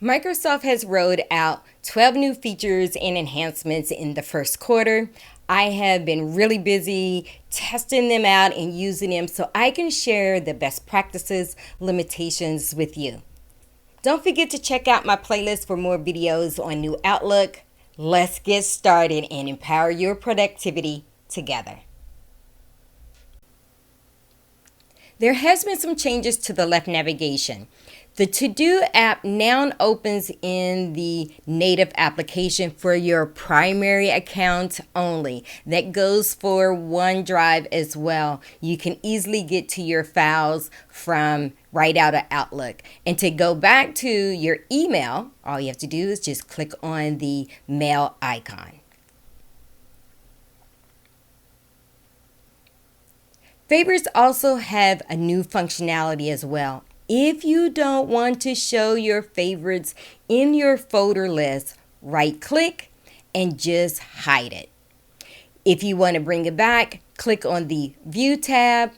Microsoft has rolled out 12 new features and enhancements in the first quarter. I have been really busy testing them out and using them so I can share the best practices, limitations with you. Don't forget to check out my playlist for more videos on new Outlook. Let's get started and empower your productivity together. There has been some changes to the left navigation. The To-Do app now opens in the native application for your primary account only. That goes for OneDrive as well. You can easily get to your files from right out of Outlook. And to go back to your email, all you have to do is just click on the mail icon. Favorites also have a new functionality as well. If you don't want to show your favorites in your folder list, right-click and just hide it. If you want to bring it back, click on the View tab,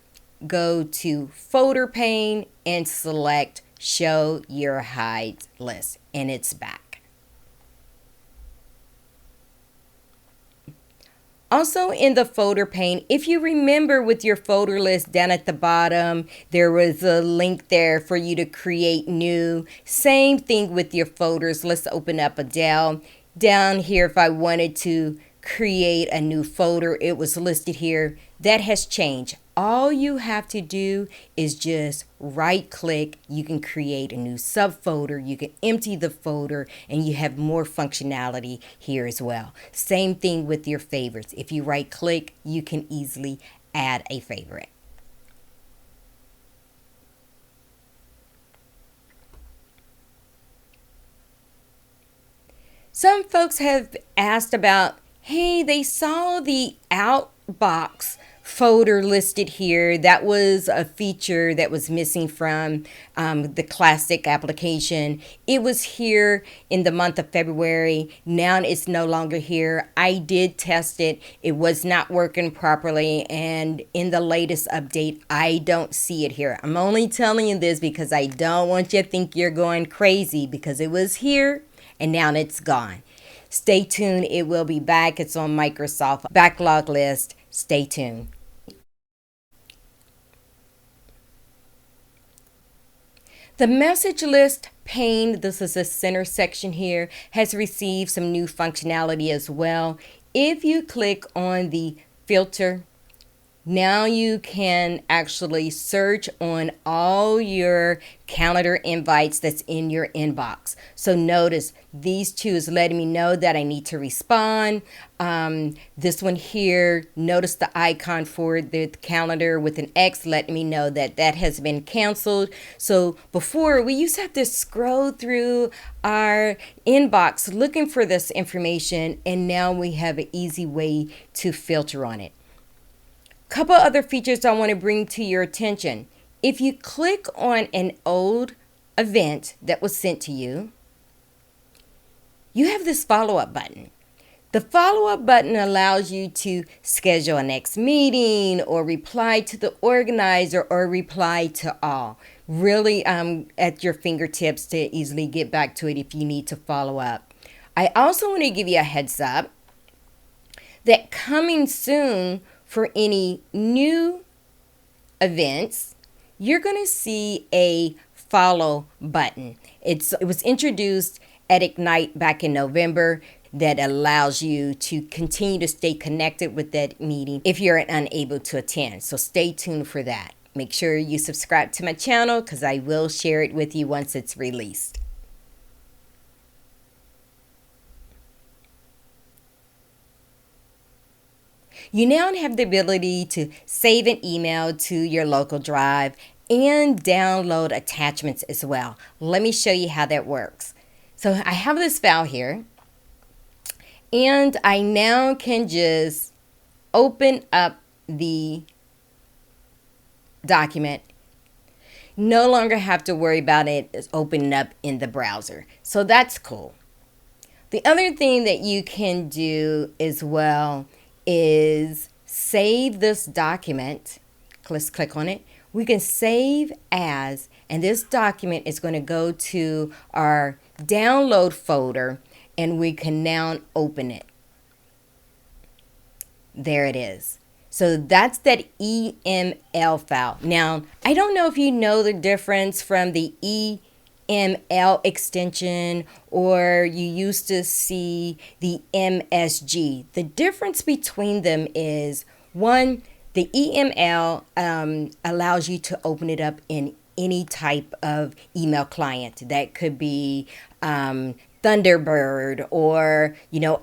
go to Folder pane, and select Show Your Hide List, and it's back. Also in the folder pane, if you remember with your folder list down at the bottom, there was a link there for you to create new. Same thing with your folders. Let's open up a Dell. Down here, if I wanted to create a new folder, it was listed here. That has changed. All you have to do is just right click. You can create a new subfolder. You can empty the folder and you have more functionality here as well. Same thing with your favorites. If you right click, you can easily add a favorite. Some folks have asked about, hey, they saw the Outbox folder listed here. That was a feature that was missing from the classic application. It was here in the month of February. Now it's no longer here. I did test it. It was not working properly. And in the latest update, I don't see it here. I'm only telling you this because I don't want you to think you're going crazy, because it was here and now it's gone. Stay tuned. It will be back. It's on Microsoft backlog list. Stay tuned. The message list pane, this is the center section here, has received some new functionality as well. If you click on the filter, now you can actually search on all your calendar invites that's in your inbox. So notice these two is letting me know that I need to respond. This one here, notice the icon for the calendar with an X letting me know that that has been canceled. So before, we used to have to scroll through our inbox looking for this information, and now we have an easy way to filter on it. Couple other features I want to bring to your attention. If you click on an old event that was sent to you, you have this follow-up button. The follow-up button allows you to schedule a next meeting or reply to the organizer or reply to all. Really at your fingertips to easily get back to it if you need to follow up. I also want to give you a heads up that coming soon, for any new events, you're going to see a follow button. It was introduced at Ignite back in November that allows you to continue to stay connected with that meeting if you're unable to attend. So stay tuned for that. Make sure you subscribe to my channel because I will share it with you once it's released. You now have the ability to save an email to your local drive and download attachments as well. Let me show you how that works. So I have this file here, and I now can just open up the document. No longer have to worry about it opening up in the browser. So that's cool. The other thing that you can do as well is save this document. Let's click on it. We can save as And this document is going to go to our download folder, and we can now open it. There it is. So that's that EML file. Now, I don't know if you know the difference from the EML extension or you used to see the MSG. The difference between them is, one, the EML allows you to open it up in any type of email client. That could be Thunderbird or,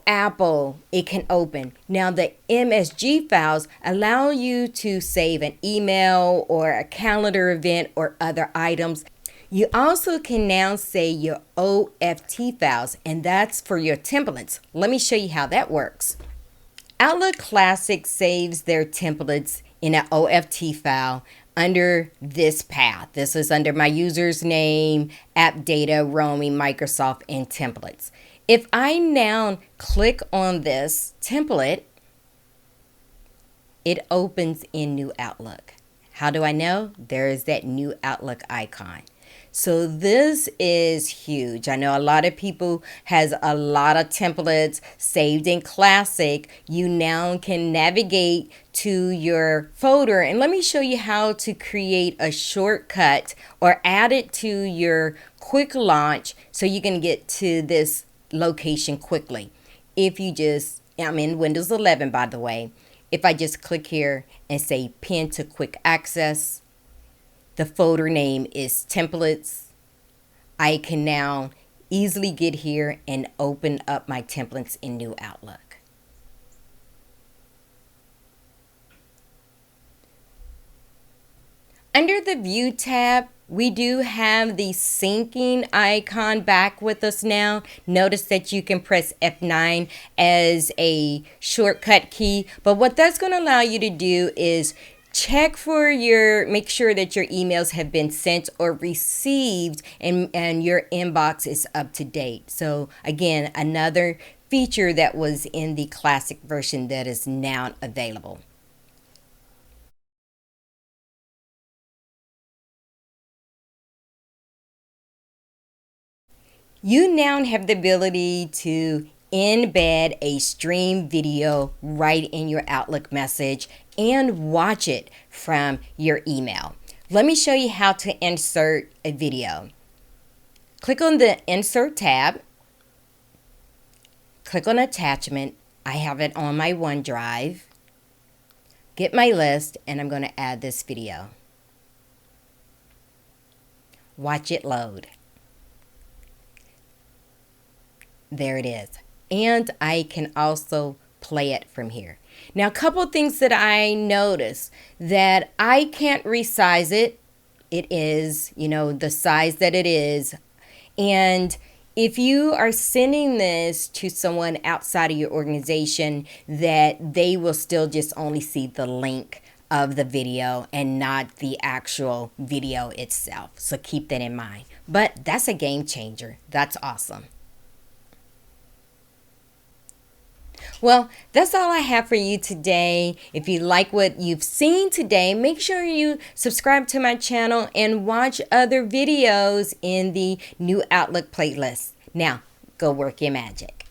Apple. It can open. Now, the MSG files allow you to save an email or a calendar event or other items. You also can now save your OFT files, and that's for your templates. Let me show you how that works. Outlook Classic saves their templates in an OFT file under this path. This is under my user's name, app data, roaming, Microsoft, and templates. If I now click on this template, it opens in New Outlook. How do I know? There is that New Outlook icon. So this is huge. I know a lot of people has a lot of templates saved in Classic. You now can navigate to your folder, and let me show you how to create a shortcut or add it to your quick launch so you can get to this location quickly. If you just, I'm in Windows 11 by the way. If I just click here and say pin to quick access, the folder name is templates. I can now easily get here and open up my templates in New Outlook. Under the View tab, we do have the syncing icon back with us now. Notice that you can press F9 as a shortcut key, but what that's going to allow you to do is check for make sure that your emails have been sent or received and your inbox is up to date. So again, another feature that was in the Classic version that is now available. You now have the ability to embed a stream video right in your Outlook message and watch it from your email. Let me show you how to insert a video. Click on the Insert tab. Click on Attachment. I have it on my OneDrive. Get my list, and I'm going to add this video. Watch it load. There it is. And I can also play it from here. Now, a couple of things that I noticed that I can't resize it. It is, the size that it is. And if you are sending this to someone outside of your organization, that they will still just only see the link of the video and not the actual video itself. So keep that in mind. But that's a game changer. That's awesome. Well, that's all I have for you today. If you like what you've seen today, make sure you subscribe to my channel and watch other videos in the New Outlook playlist. Now, go work your magic.